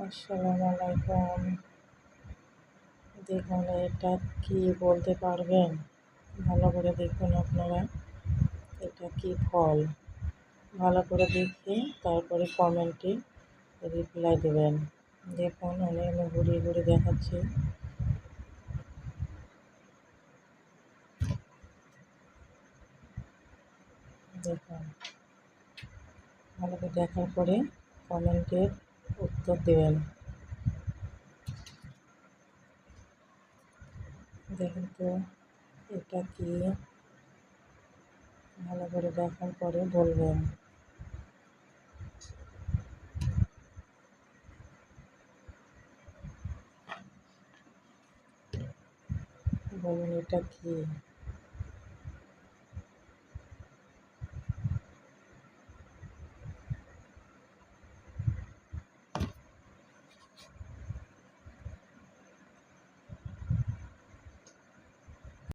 আসসালামু আলাইকুম। দেখুন এটা কি বলতে পারবেন? ভালো করে দেখুন আপনারা। এটা কি ফল? ভালো করে দেখে তারপরে কমেন্টে রিপ্লাই দেবেন। দেখুন আমি ঘুরিয়ে ঘুরিয়ে দেখাচ্ছি। দেখুন ভালো করে দেখার পরে কমেন্টের উত্তর দেবেন। দেখুন তো এটা কি, ভালো করে দেখার পরে বলবেন। বলুন এটা কি?